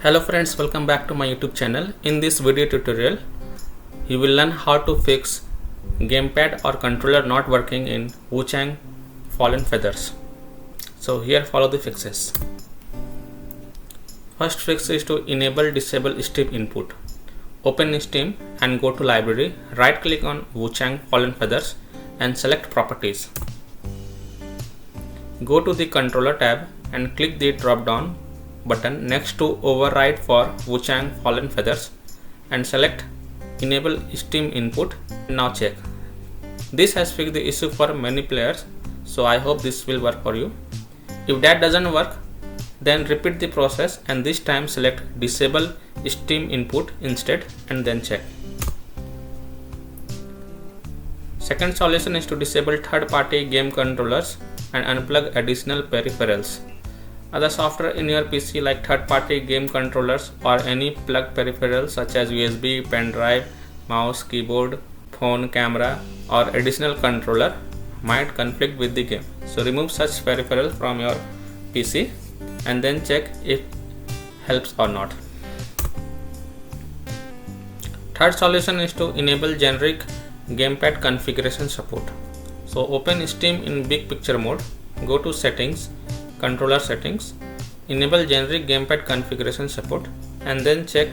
Hello friends, welcome back to my YouTube channel. In this video tutorial, you will learn how to fix gamepad or controller not working in Wuchang Fallen Feathers. So here follow the fixes. First fix is to enable disable Steam input. Open Steam and go to library, right click on Wuchang Fallen Feathers and select properties. Go to the controller tab and click the drop down button next to override for Wuchang Fallen Feathers and select enable Steam input. Now check. This has fixed the issue for many players, so I hope this will work for you. If that doesn't work, then repeat the process and this time select disable Steam input instead and then check. Second solution is to disable third-party game controllers and unplug additional peripherals. Other software in your PC like third-party game controllers or any plug peripherals such as USB, pen drive, mouse, keyboard, phone, camera or additional controller might conflict with the game. So remove such peripheral from your PC and then check if helps or not. Third solution is to enable generic gamepad configuration support. So open Steam in big picture mode, go to settings, controller settings, enable generic gamepad configuration support and then check.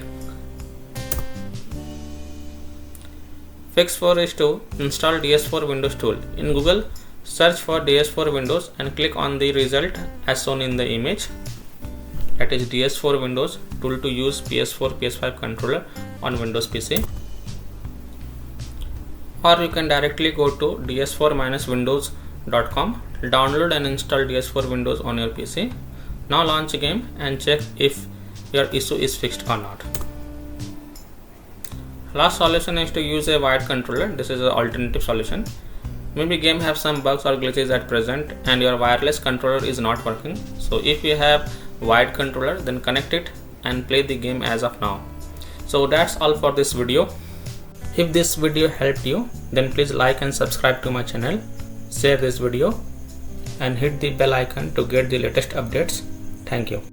Fix 4 is to install DS4 Windows Tool. In Google, search for DS4 Windows and click on the result as shown in the image, that is DS4 Windows Tool to use PS4 PS5 controller on Windows PC. Or you can directly go to ds4-windows.com, download and install DS4 Windows on your PC. Now launch a game and check if your issue is fixed or not. Last solution is to use a wired controller. This is an alternative solution. Maybe game have some bugs or glitches at present and your wireless controller is not working. So if you have wired controller, then connect it and play the game as of now. So that's all for this video. If this video helped you, then please like and subscribe to my channel, share this video and hit the bell icon to get the latest updates. Thank you.